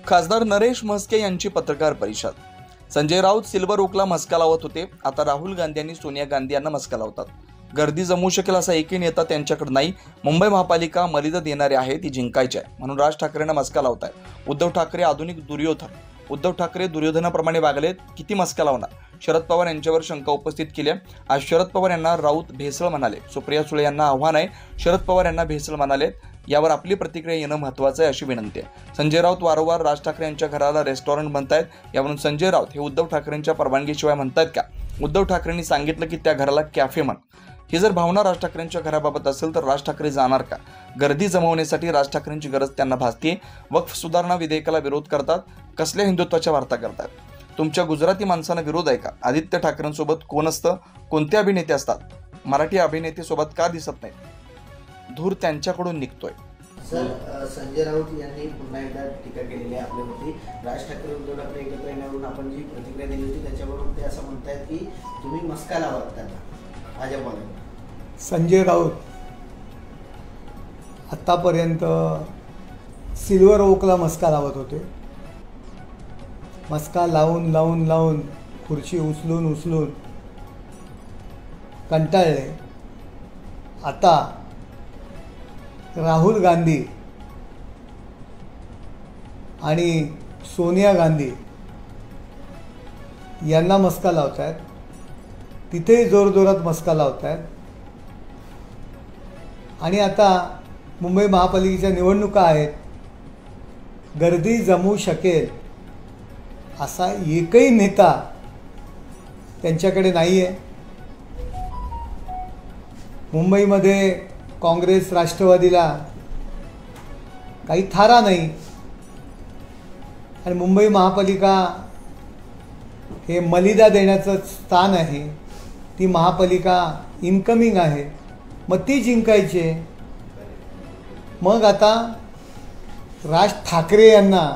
खासदार नरेश म्हस्के यांची पत्रकार परिषद। संजय राऊत सिल्वर ओकला मस्का लावत होते, आता राहुल गांधी आणि सोनिया गांधी यांना मस्का लावतात। गर्दी जमवू शकेल असा एकही नेता त्यांच्याकडे नाही। मुंबई महापालिका मलिदा देणारी आहे, ती जिंकायची आहे म्हणून राज ठाकरेंना मस्का लावताय। उद्धव ठाकरे आधुनिक दुर्योधन। उद्धव ठाकरे दुर्योधनाप्रमाणे वागलेत, किती मस्का लावणार? शरद पवार यांच्यावर शंका उपस्थित केली आहे। आज शरद पवार यांना राऊत भेसळ म्हणाले, सुप्रिया सुळे यांना आव्हान आहे, शरद पवार यांना भेसळ म्हणाले, यावर आपली प्रतिक्रिया येणं महत्त्वाचं आहे अशी विनंती आहे। संजय राऊत वारंवार राज ठाकरे यांच्या घराला रेस्टॉरंट म्हणतायत, यावरून संजय राऊत हे उद्धव ठाकरेंच्या परवानगीशिवाय म्हणतायत का? उद्धव ठाकरेंनी सांगितलं की त्या घराला कॅफे म्हण। ही जर भावना राज ठाकरेंच्या घराबाबत असेल तर राज ठाकरे जाणार का? गर्दी जमवण्यासाठी राज ठाकरेंची गरज त्यांना भासते। वक्फ सुधारणा विधेयकाला विरोध करतात, कसल्या हिंदुत्वाच्या वार्ता करतात? तुमच्या गुजराती माणसांना विरोध आहे का? आदित्य ठाकरेंसोबत कोण असतं? कोणते अभिनेते असतात? मराठी अभिनेते सोबत का दिसत नाही? धूर त्यांच्याकडून निघतोय। सर, संजय राऊत यांनी पुन्हा एकदा टीका केलेली आहे आपल्यावरती। राज ठाकरे उद्धव ठाकरे एकत्र येण्यावरून आपण जी प्रतिक्रिया दिली होती त्याच्यावरून ते असं म्हणतात की तुम्ही मस्का लावत त्यांना भाजपवाल्यांना। संजय राऊत आतापर्यंत सिल्वर ओकला मस्का लावत होते। मस्का लावून लावून लावून खुर्ची उचलून उचलून कंटाळले। आता राहुल गांधी आणि सोनिया गांधी यांना मस्का लावत आहेत, तिथेही जोरजोरात मस्का लावत आहेत। आणि आता मुंबई महापालिकेच्या निवडणुका आहेत, गर्दी जमवू शकेल असा एकही नेता त्यांच्याकडे नाही आहे। मुंबईमध्ये काँग्रेस राष्ट्रवादीला काही थारा नाही आणि मुंबई महापालिका हे मलिदा देण्याचं स्थान आहे, ती महापालिका इनकमिंग आहे, मग ती जिंकायची। मग आता राज ठाकरे यांना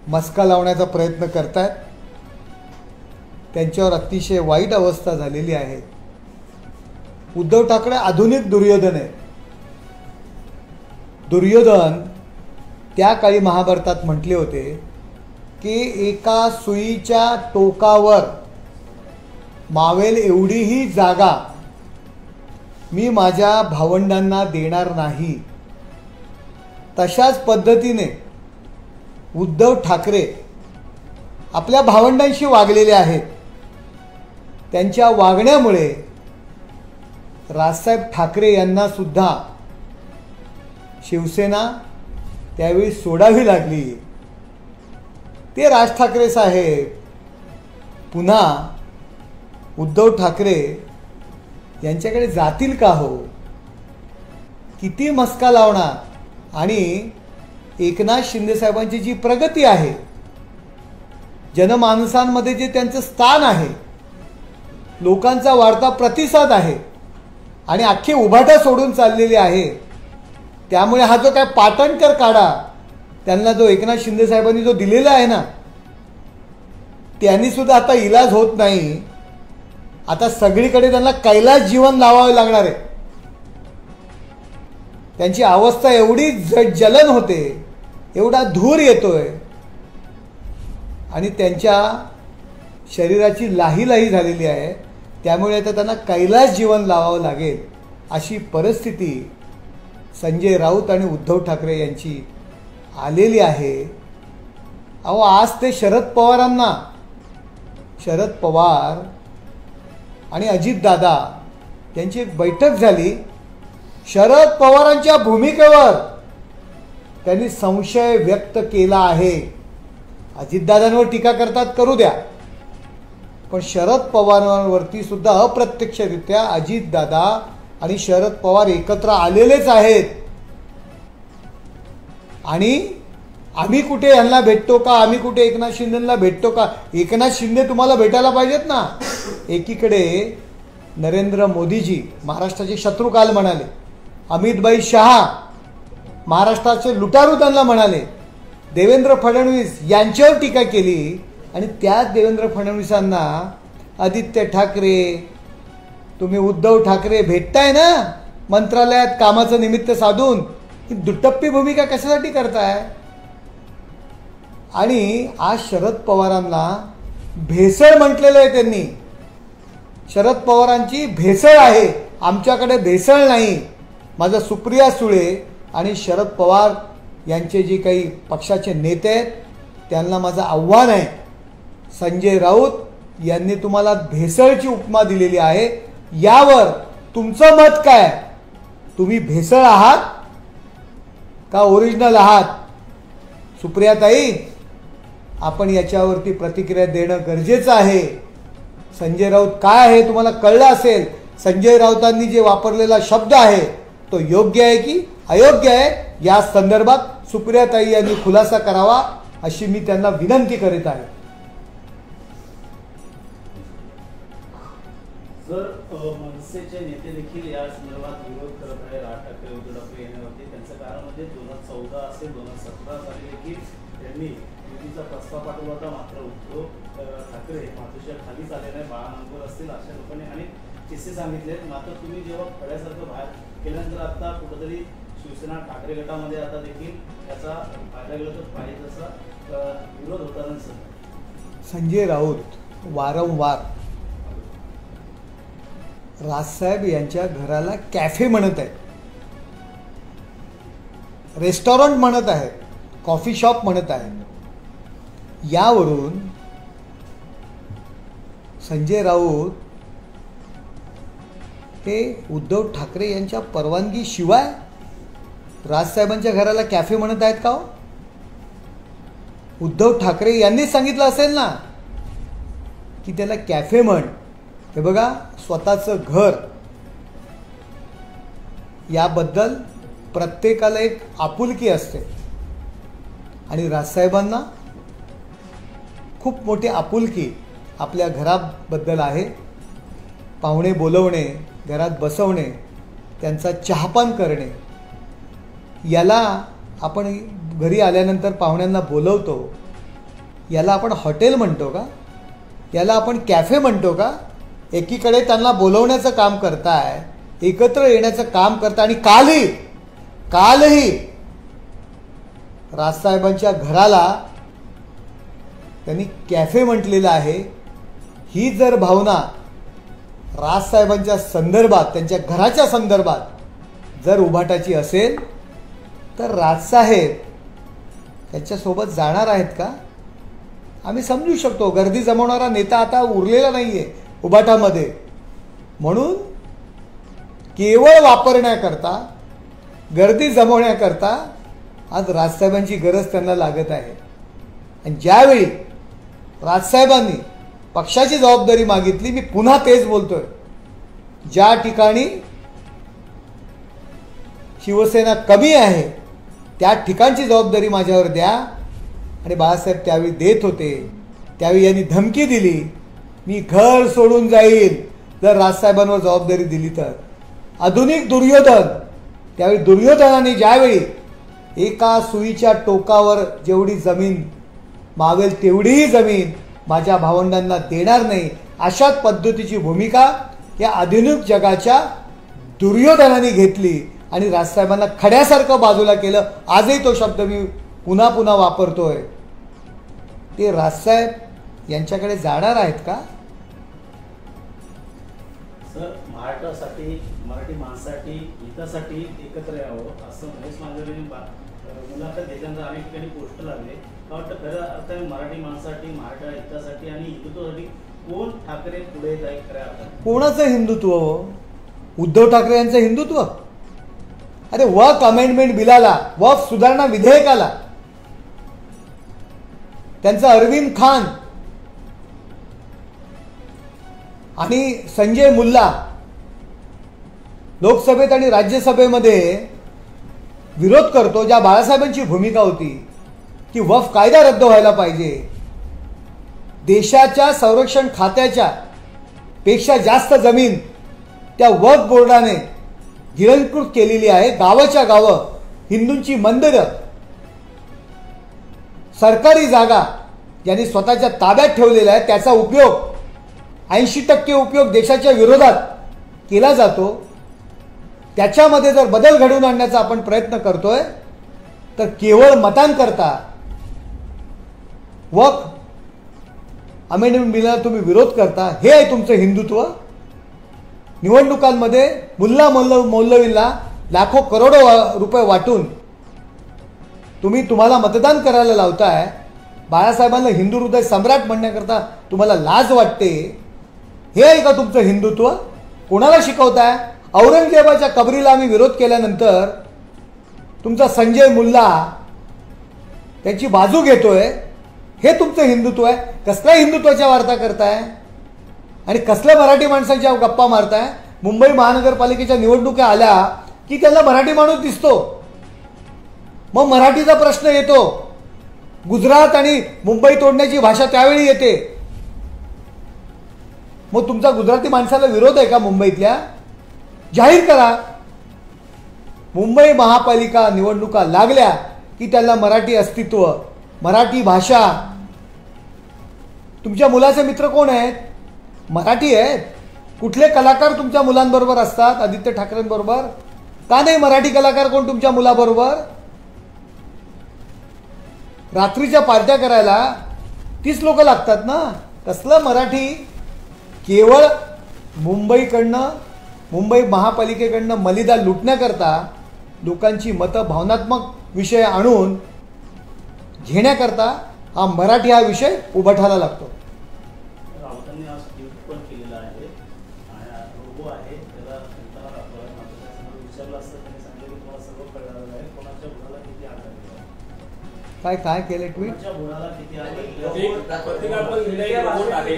मस्का लावण्याचा प्रयत्न करतात, त्यांच्यावर अतिशय वाईट अवस्था झालेली आहे। उद्धव ठाकरे आधुनिक दुर्योधन आहे। दुर्योधन त्या काळी महाभारतात म्हटले होते की एका सुईच्या टोकावर मावेल एवढीही जागा मी माझ्या भावंडांना देणार नाही। तशाच पद्धतीने उद्धव ठाकरे आपल्या भावंडांशी वागलेले आहेत। त्यांच्या वागण्यामुळे राजसाहेब ठाकरे यांना सुद्धा शिवसेना त्यावेळी सोडावी लागली। ते राज ठाकरे साहेब पुन्हा उद्धव ठाकरे यांच्याकडे जातील का हो? किती मस्का लावणार? आणि एकनाथ शिंदे साहेबांची जी प्रगती आहे, जनमानसांमध्ये जे त्यांचं स्थान आहे, लोकांचा वाढता प्रतिसाद आहे आणि अख्खी उभाटा सोडून चाललेली आहे, त्यामुळे हा जो काय पाटणकर काढा त्यांना जो एकनाथ शिंदे साहेबांनी जो दिलेला आहे ना, त्यांनी सुद्धा आता इलाज होत नाही। आता सगळीकडे त्यांना कैलास जीवन लावावे लागणार आहे। त्यांची अवस्था एवढी जलन होते, एवढा धूर येतोय आणि त्यांच्या शरीराची लाही झालेली आहे, त्यामुळे आता त्यांना कैलास जीवन लावावं लागेल अशी परिस्थिती संजय राऊत आणि उद्धव ठाकरे यांची आलेली आहे। अहो, आज ते शरद पवार आणि अजितदादा यांची एक बैठक झाली। शरद पवारांच्या भूमिकेवर त्यांनी संशय व्यक्त केला आहे। अजितदादांवर टीका करतात, करू द्या, पण शरद पवारांवरती सुद्धा अप्रत्यक्षरित्या अजितदादा आणि शरद पवार एकत्र आलेलेच आहेत। आणि आम्ही कुठे यांना भेटतो का? आम्ही कुठे एकनाथ शिंदेला भेटतो का? एकनाथ शिंदे तुम्हाला भेटायला पाहिजेत ना। एकीकडे नरेंद्र मोदीजी महाराष्ट्राचे शत्रुकाल म्हणाले, अमितभाई शहा महाराष्ट्राचे लुटारू त्यांना म्हणाले, देवेंद्र फडणवीस यांच्यावर टीका केली आणि त्याच देवेंद्र फडणवीसांना आदित्य ठाकरे, तुम्ही उद्धव ठाकरे भेटताय ना मंत्रालयात कामाचं निमित्त साधून, ही दुटप्पी भूमिका कशासाठी करताय? आणि आज शरद पवारांना भेसळ म्हटलेलं आहे त्यांनी. शरद पवारांची भेसळ आहे, आमच्याकडे भेसळ नाही. माझं सुप्रिया सुळे आणि शरद पवार यांचे जे काही पक्षाचे नेते आहेत त्यांना माझं आव्हान आहे, संजय राऊत यांनी तुम्हाला भेसळची उपमा दिलेली आहे, यावर तुमचं मत काय? तुम्ही भेसळ आहात का ओरिजिनल आहात? सुप्रियाताई, आपण याच्यावरती प्रतिक्रिया देणं गरजेचं आहे. संजय राऊत काय आहे तुम्हाला कळलं असेल. संजय राऊतांनी जे वापरलेला शब्द आहे तो योग्य आहे की अयोग्य आहे, या संदर्भात सुप्रियाताई यांनी खुलासा करावा अशी मी त्यांना विनंती करीत आहे. जर मनसेचे नेते देखील या संदर्भात विरोध करत आहे राज ठाकरे उद्धव ठाकरे यांच्यावरती, त्यांचं कारण म्हणजे 2014 असेल 2017 साली देखील त्यांनी युतीचा प्रस्ताव पाठवला होता, मात्र उद्धव ठाकरे मातोश्रीच्या खालीच आले नाही, बाळानंदपूर असतील अशा लोकांनी अनेक किस्से सांगितले. मात्र तुम्ही जेव्हा खड्यासारखं बाहेर केल्यानंतर आता कुठंतरी शिवसेना ठाकरे गटामध्ये आता देखील याचा फायदा गेला तर पाहिजे तसा विरोध होताना सर. संजय राऊत वारंवार राजसाहेब यांच्या घराला कॅफे म्हणत आहेत, रेस्टॉरंट म्हणत आहेत, कॉफी शॉप म्हणत आहेत. यावरून संजय राऊत हे उद्धव ठाकरे यांच्या परवानगी शिवाय राजसाहेबांच्या घराला कॅफे म्हणत आहेत का? उद्धव ठाकरे यांनी सांगितलं असेल ना की त्याला कॅफे म्हण. हे बघा, स्वतःचं घर याबद्दल प्रत्येकाला एक आपुलकी असते आणि राजसाहेबांना खूप मोठी आपुलकी आपल्या घराबद्दल आहे. पाहुणे बोलवणे, घरात बसवणे, त्यांचा चहापान करणे, याला आपण घरी आल्यानंतर पाहुण्यांना बोलवतो, याला आपण हॉटेल म्हणतो का? याला आपण कॅफे म्हणतो का? एकीकडे त्यांना बोलवण्याचं काम करताय, एकत्र येण्याचं काम करता आणि कालही राजसाहेबांच्या घराला त्यांनी कॅफे म्हटलेलं आहे. ही जर भावना राजसाहेबांच्या संदर्भात, त्यांच्या घराच्या संदर्भात जर उभाटाची असेल तर राजसाहेब त्याच्यासोबत जाणार आहेत का? आम्ही समजू शकतो, गर्दी जमवणारा नेता आता उरलेला नाही आहे उभाटामध्ये, म्हणून केवळ वापरण्याकरता, गर्दी जमवण्याकरता आज राजसाहेबांची गरज त्यांना लागत आहे. आणि ज्यावेळी राजसाहेबांनी पक्षाची जबाबदारी मागितली, मी पुन्हा तेच बोलतोय, ज्या ठिकाणी शिवसेना कमी आहे त्या ठिकाणची जबाबदारी माझ्यावर द्या. आणि बाळासाहेब त्यावेळी देत होते, त्यावेळी यांनी धमकी दिली, मी घर सोडून जाईल जर राजसाहेबांवर जबाबदारी दिली तर. आधुनिक दुर्योधन, त्यावेळी दुर्योधनाने ज्यावेळी एका सुईच्या टोकावर जेवढी जमीन मावेल तेवढीही जमीन माझ्या भावंडांना देणार नाही, अशाच पद्धतीची भूमिका या आधुनिक जगाच्या दुर्योधनाने घेतली आणि राजसाहेबांना खड्यासारखं बाजूला केलं. आजही तो शब्द मी पुन्हा पुन्हा वापरतोय. ते राजसाहेब यांच्याकडे जाणार आहेत का? सर, महाराष्ट्रासाठी, मराठी माणसासाठी, हितासाठी एकत्र यावं असं महेश मांजरेंनी मुलाखत देताना अनेक ठिकाणी पोस्ट लागले. मला वाटतं खरं अर्थाने मराठी माणसासाठी, महाराष्ट्र हितासाठी आणि हिंदुत्वासाठी कोण ठाकरे पुढे येत आहे खऱ्या अर्थाने? कोणाचं हिंदुत्व? उद्धव ठाकरे यांचं हिंदुत्व? अरे वक्फ अमेंडमेंट बिलाला, वक्फ सुधारणा विधेयकाला त्यांचा अरविंद खान आणि संजय मुल्ला लोकसभेत आणि राज्यसभेमध्ये विरोध करतो. ज्या बाळासाहेबांची भूमिका होती की वक्फ कायदा रद्द व्हायला पाहिजे, देशाच्या संरक्षण खात्याच्या पेक्षा जास्त जमीन त्या वक्फ बोर्डाने गिळंकृत केलेली आहे. गावाच्या गावं, हिंदूंची मंदिरं, सरकारी जागा ज्यांनी स्वतःच्या ताब्यात ठेवलेल्या आहेत त्याचा उपयोग 80% उपयोग देशाच्या विरोधात केला जातो. त्याच्यामध्ये जर बदल घडवून आणण्याचा आपण प्रयत्न करतोय तर केवळ मतांकरता वक्फ अमेंडमेंट बिलला तुम्ही विरोध करता, हे आहे तुमचं हिंदुत्व? निवडणुकांमध्ये मुल्ला मौलवींना लाखो करोडो रुपये वाटून तुम्हाला मतदान करायला लावताय. बाळासाहेबांना हिंदू हृदय सम्राट म्हणण्याकरता तुम्हाला लाज वाटते. हे आहे का तुमचं हिंदुत्व? कोणाला शिकवताय? औरंगजेबाच्या कबरीला आम्ही विरोध केल्यानंतर तुमचा संजय मुल्ला त्याची बाजू घेतोय. हे तुमचं हिंदुत्व आहे? कसल्या हिंदुत्वाच्या वार्ता करताय आणि कसल्या मराठी माणसांच्या गप्पा मारताय? मुंबई महानगरपालिकेच्या निवडणुका आल्या की त्यांना मराठी माणूस दिसतो, मग मराठीचा प्रश्न येतो. गुजरात आणि मुंबई तोडण्याची भाषा त्यावेळी येते. मग तुमचा गुजराती माणसाला विरोध आहे का मुंबईतल्या? जाहीर करा. मुंबई महापालिका निवडणुका लागल्या की त्याला मराठी अस्तित्व, मराठी भाषा. तुमच्या मुलाचे मित्र कोण आहेत? मराठी आहेत. कुठले कलाकार तुमच्या मुलांबरोबर असतात? आदित्य ठाकरेंबरोबर का नाही मराठी कलाकार कोण तुमच्या मुलाबरोबर? रात्रीच्या पार्ट्या करायला तीच लोक लागतात ना. कसलं मराठी? केवळ मुंबई महापालिकेकडनं मलिदा लुटण्याकरता लोकांची मतं भावनात्मक विषय आणून घेण्याकरता हा मराठी हा विषय उभाटायला लागतो. राऊतांनी आज ट्विट पण केलेला आहे. रोबो आहे त्याला त्यांना दाखवला, मात्र त्यासमोर विचारलं असतं त्यांनी सांगितलं की तुम्हाला सर्व कळणार आहे. कोणाच्या गुणाला किती आग लागली, काय केले ट्विट? कोणाच्या गुणाला किती आग लागली. प्रतिकात्मक निर्णय रोबोट आहे.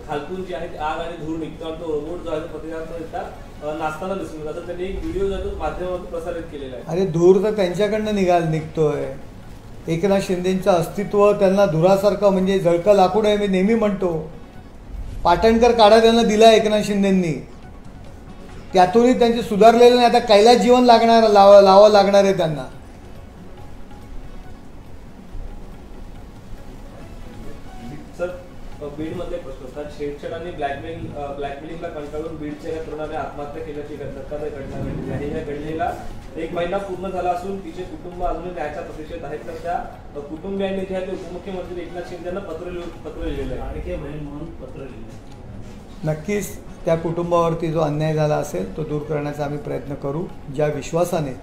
खालतून जे आहे आग आणि धूर निघतो आणि तो रोबोट जो आहे प्रतिकात्मक नाचताना दिसून येतो. त्यांनी एक व्हिडिओ जो माध्यमातून प्रसारित केलेला आहे. अरे धूर तर त्यांच्याकडनं निघतोय. एकनाथ शिंदेचं अस्तित्व त्यांना धुरासारखं म्हणजे जळकं लाकूड आहे. मी नेहमी म्हणतो पाटणकर काढा त्यांना दिला एकनाथ शिंदेंनी, त्यातूनही त्यांचे सुधारलेले नाही. आता कैलास जीवन लावावं लागणार आहे त्यांना. सर, बीडमध्ये प्रश्न होता. छेडछाड आणि ब्लॅकमेलिंगला कंटाळून बीडच्या या तरुणाने आत्महत्या केल्याची धक्कादायक घटना घडली आहे. या घडलेला 1 महिना पूर्ण झाला असून तिचे कुटुंब अजूनही न्यायाच्या प्रतीक्षेत आहेत. तर त्या कुटुंबियांनी जे आहे ते उपमुख्यमंत्री एकनाथ शिंदे यांना पत्र लिहिलेलं आहे. आणखी बहीण म्हणून पत्र लिहिलं. नक्कीच त्या कुटुंबावरती जो अन्याय झाला असेल तो दूर करण्याचा आम्ही प्रयत्न करू. ज्या विश्वासाने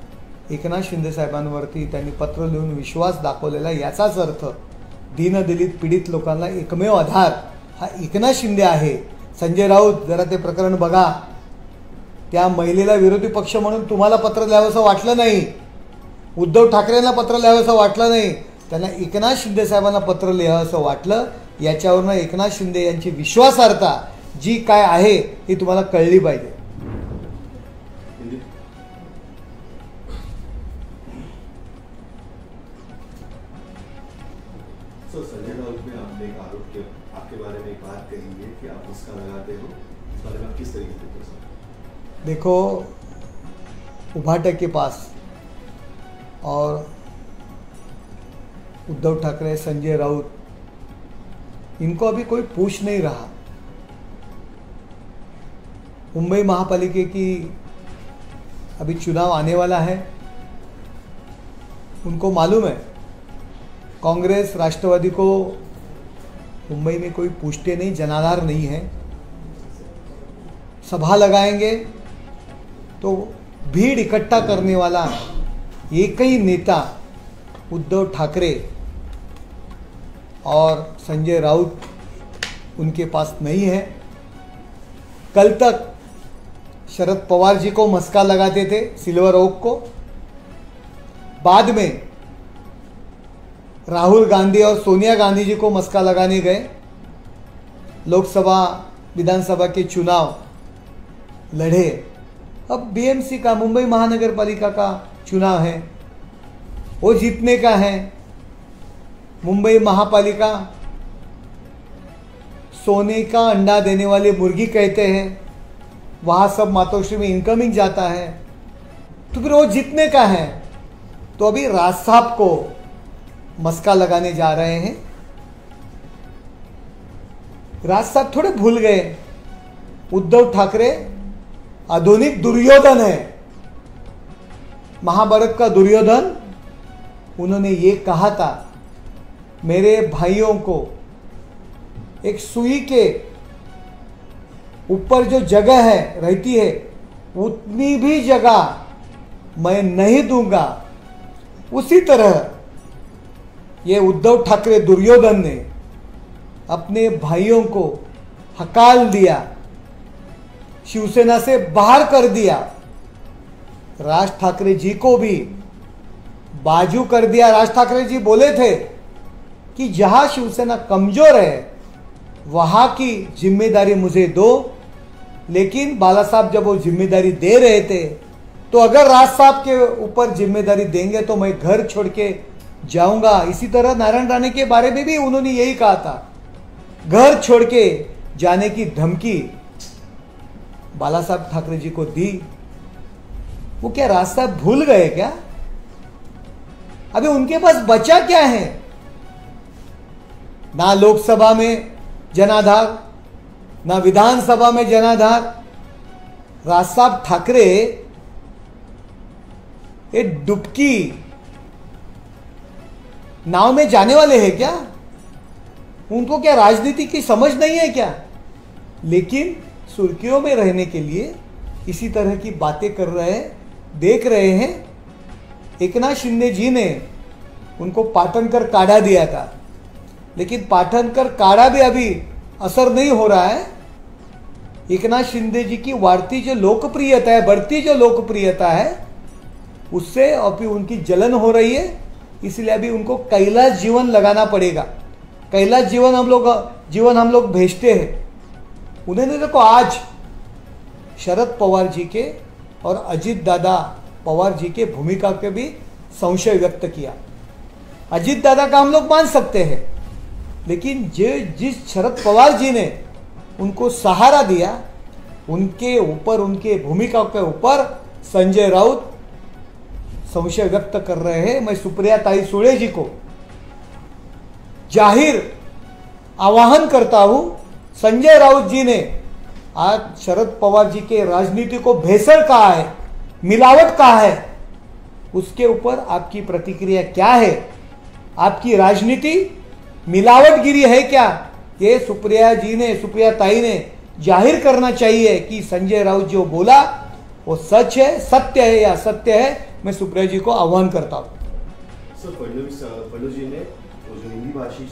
एकनाथ शिंदे साहेबांवरती त्यांनी पत्र लिहून विश्वास दाखवलेला, याचाच अर्थ दीनदलित पीडित लोकांना एकमेव आधार हा एकनाथ शिंदे आहे. संजय राऊत, जरा ते प्रकरण बघा. त्या महिलेला विरोधी पक्ष म्हणून तुम्हाला पत्र लिहावंसं वाटलं नाही, उद्धव ठाकरेंना पत्र लिहावंसं वाटलं नाही, त्यांना एकनाथ शिंदे साहेबांना पत्र लिहावंसं वाटलं. याच्यावरनं एकनाथ शिंदे यांची विश्वासार्हता जी काय आहे ही तुम्हाला कळली पाहिजे. सर, संजय राउत ने आपने एक आरोप किया, आपके बारे में एक बात कही है कि आप उसका लगाते हो, इस बारे में आप किस तरीके से? सर देखो, उभाटा के पास और उद्धव ठाकरे, संजय राउत, इनको अभी कोई पूछ नहीं रहा. मुंबई महापालिका की अभी चुनाव आने वाला है. उनको मालूम है कांग्रेस राष्ट्रवादी को मुंबई में कोई पूछते नहीं, जनाधार नहीं है. सभा लगाएंगे तो भीड़ इकट्ठा करने वाला एक ही नेता उद्धव ठाकरे और संजय राउत उनके पास नहीं है. कल तक शरद पवार जी को मस्का लगाते थे, सिल्वर ओक को. बाद में राहुल गांधी और सोनिया गांधी जी को मस्का लगाने गए. लोकसभा विधानसभा के चुनाव लड़े. अब बीएमसी का, मुंबई महानगर पालिका का चुनाव है, वो जीतने का है. मुंबई महापालिका सोने का अंडा देने वाली मुर्गी कहते हैं, वहाँ सब मातोश्री में इनकमिंग जाता है, तो फिर वो जीतने का है. तो अभी राज साहब को मस्का लगाने जा रहे हैं. राज साहब थोड़े भूल गए, उद्धव ठाकरे आधुनिक दुर्योधन है, महाभारत का दुर्योधन. उन्होंने ये कहा था मेरे भाइयों को एक सुई के ऊपर जो जगह है रहती है उतनी भी जगह मैं नहीं दूंगा। उसी तरह ये उद्धव ठाकरे दुर्योधन ने अपने भाइयों को हकाल दिया, शिवसेना से बाहर कर दिया। राज ठाकरे जी को भी बाजू कर दिया। राज ठाकरे जी बोले थे कि जहां शिवसेना कमजोर है वहां की जिम्मेदारी मुझे दो, लेकिन बाला साहब जब वो जिम्मेदारी दे रहे थे तो अगर राज साहब के ऊपर जिम्मेदारी देंगे तो मैं घर छोड़ के जाऊंगा। इसी तरह नारायण राणे के बारे में भी उन्होंने यही कहा था, घर छोड़ के जाने की धमकी बाला साहब ठाकरे जी को दी। वो क्या राज साहब भूल गए क्या? अभी उनके पास बचा क्या है? ना लोकसभा में जनाधार, ना विधानसभा में जनाधार। राज साहब ठाकरे ये डुबकी नाव में जाने वाले हैं क्या? उनको क्या राजनीति की समझ नहीं है क्या? लेकिन सुर्खियों में रहने के लिए इसी तरह की बातें कर रहे हैं, देख रहे हैं। एकनाथ शिंदे जी ने उनको पाटनकर काढ़ा दिया था, लेकिन पाटनकर काढ़ा भी अभी असर नहीं हो रहा है। एकनाथ शिंदे जी की बढ़ती जो लोकप्रियता है उससे अभी उनकी जलन हो रही है। इसलिए अभी उनको कैलाश जीवन लगाना पड़ेगा। कैलाश जीवन हम लोग भेजते हैं। उन्होंने देखो आज शरद पवार जी के और अजित दादा पवार जी के भूमिका के भी संशय व्यक्त किया। अजित दादा का हम लोग मान सकते हैं, लेकिन जिस शरद पवार जी ने उनको सहारा दिया, उनके ऊपर, उनके भूमिका के ऊपर संजय राउत संशय व्यक्त कर रहे हैं। मैं सुप्रिया ताई सुळे जी को जाहिर आह्वान करता हूं, संजय राउत जी ने आज शरद पवार जी के राजनीति को भेसड़ कहा है, मिलावट कहा है, उसके ऊपर आपकी प्रतिक्रिया क्या है? आपकी राजनीति मिलावटगिरी है क्या? ये सुप्रिया ताई ने जाहिर करना चाहिए कि संजय राउत जो बोला वो सच है, सत्य है या असत्य है। मैं सुप्रिया जी को आह्वान करता हूं। सर फडणवीस जी ने वो जो हिंदी भाषी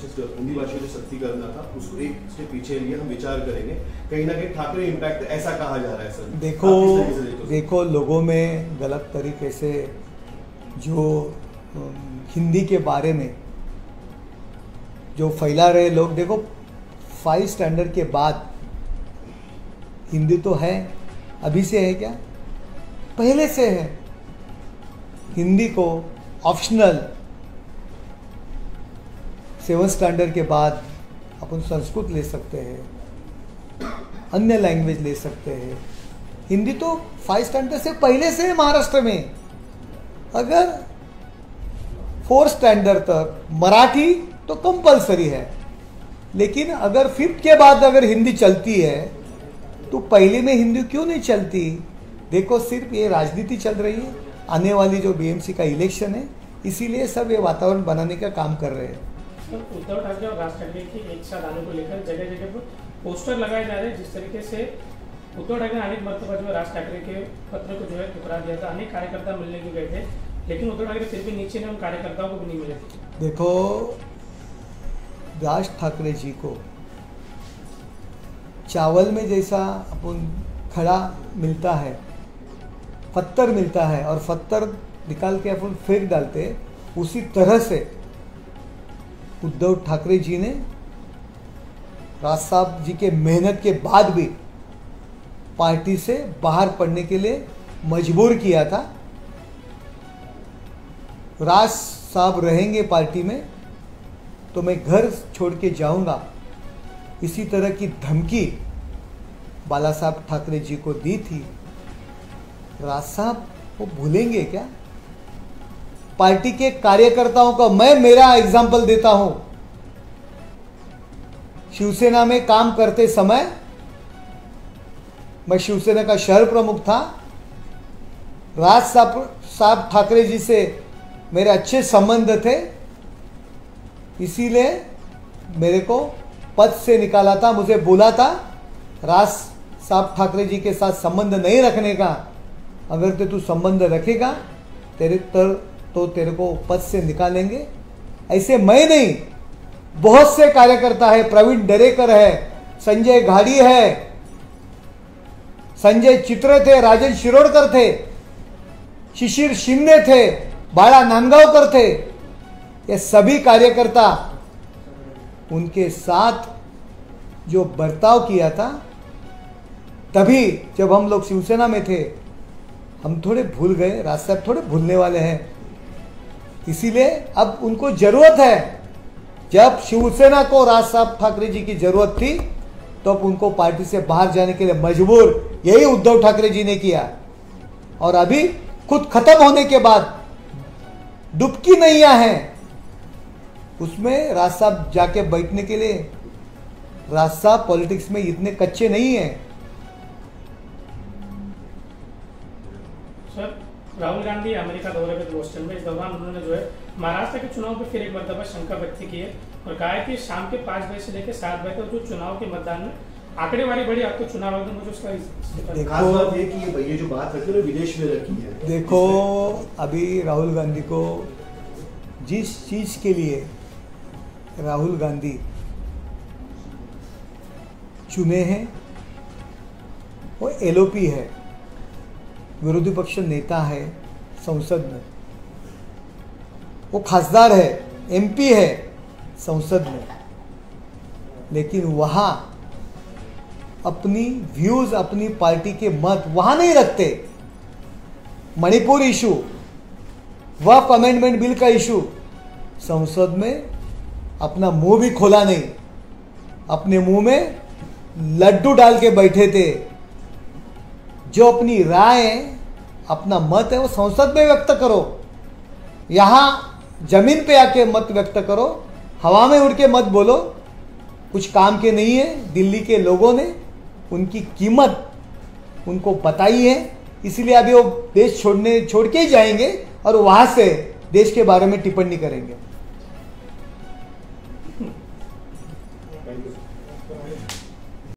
जो सक्ति करना था उसको एक स्टेप पीछे लिया, हम विचार करेंगे। कहीं ना कहीं ठाकरे इम्पैक्ट ऐसा कहा जा रहा है सर। देखो लोगों में गलत तरीके से जो हिंदी के बारे में जो फैला रहे लोग, देखो 5 स्टैंडर्ड के बाद हिंदी तो है, अभी से है क्या? पहले से है। हिंदी को ऑप्शनल 7 स्टैंडर्ड के बाद अपन संस्कृत ले सकते हैं, अन्य लैंग्वेज ले सकते हैं। हिंदी तो 5 स्टैंडर्ड से पहले से है महाराष्ट्र में। अगर 4 स्टैंडर्ड तक मराठी तो कंपलसरी है, लेकिन अगर 5th के बाद अगर हिंदी चलती है तो पहले में हिंदी क्यों नहीं चलती? देखो सिर्फ ये राजनीति चल रही है, आने वाली जो बीएमसी का इलेक्शन है, इसीलिए सब ये वातावरण बनाने का काम कर रहे हैं। उद्धव ठाकरे और राज ठाकरे की एक साथ आने को लेकर जगह जगह पर पोस्टर लगाए जा रहे हैं। जिस तरीके से उद्धव ठाकरे ने अनेक मरतबा जो राज ठाकरे के पत्र को जो है ठुकरा दिया था, अनेक कार्यकर्ता मिलने को गए थे, लेकिन उद्धव ठाकरे फिर भी नीचे ने उन कार्यकर्ताओं को भी नहीं मिले। देखो राज ठाकरे जी को चावल में जैसा अपन खड़ा मिलता है, पत्थर मिलता है और पत्थर निकाल के अपन फेंक डालते, उसी तरह से उद्धव ठाकरे जी ने राज साहब जी के मेहनत के बाद भी पार्टी से बाहर पड़ने के लिए मजबूर किया था। राज साहब रहेंगे पार्टी में तो मैं घर छोड़ के जाऊंगा, इसी तरह की धमकी बाला साहब ठाकरे जी को दी थी। राज साहब वो भूलेंगे क्या? पार्टी के कार्यकर्ताओं का मैं मेरा एग्जाम्पल देता हूं। शिवसेना में काम करते समय मैं शिवसेना का शहर प्रमुख था। राज साहब ठाकरे जी से मेरे अच्छे संबंध थे। इसीलिए मेरे को पद से निकाला था, मुझे बोला था राज साहब ठाकरे जी के साथ संबंध नहीं रखने का। अगर तू संबंध रखेगा तो तेरे को पद से निकालेंगे। ऐसे मैं नहीं, बहुत से कार्यकर्ता है, प्रवीण दरेकर है, संजय घाड़ी है, संजय चित्रे थे, राजन शिरोडकर थे, शिशिर शिंदे थे, बाळा नांदगावकर थे। ये सभी कार्यकर्ता उनके साथ जो बर्ताव किया था, तभी जब हम लोग शिवसेना में थे हम थोड़े भूल गए, राज साहब थोड़े भूलने वाले हैं। इसीलिए अब उनको जरूरत है, जब शिवसेना को राज साहब ठाकरे जी की जरूरत थी तो अब उनको पार्टी से बाहर जाने के लिए मजबूर यही उद्धव ठाकरे जी ने किया। और अभी खुद खत्म होने के बाद डुबकी नैया है, उसमें राज साहब जाके बैठने के लिए, राज साहब पॉलिटिक्स में इतने कच्चे नहीं हैं। सर, राहुल गांधी अमेरिका दौरे पे बोस्टन में, इस दौरान उन्होंने जो है महाराष्ट्र के चुनाव पे फिर एक मरतबा शंका व्यक्त की है और कहा है कि शाम के 5 बजे से लेकर 7 बजे तक जो चुनाव के मतदान में आंकड़ेवारी बढ़ी, अब तो चुनाव आयोग ने मुझे उसका खास बात ये कि ये जो बात रखी है विदेश में रखी है। देखो, अभी राहुल गांधी को जिस चीज के लिए राहुल गांधी चुने हैं वो एलओपी है, विरोधी पक्ष नेता है संसद में, वो खासदार है, एमपी है संसद में, लेकिन वहाँ अपनी व्यूज, अपनी पार्टी के मत वहाँ नहीं रखते। मणिपुर इशू, वक्फ अमेंडमेंट बिल का इशू, संसद में अपना मुंह भी खोला नहीं, अपने मुंह में लड्डू डाल के बैठे थे। जो अपनी राय है, अपना मत है, वो संसद में व्यक्त करो, यहाँ जमीन पे आके मत व्यक्त करो, हवा में उड़ के मत बोलो, कुछ काम के नहीं है। दिल्ली के लोगों ने उनकी कीमत उनको बताई है, इसलिए अभी वो देश छोड़ के ही जाएंगे और वहां से देश के बारे में टिप्पणी करेंगे।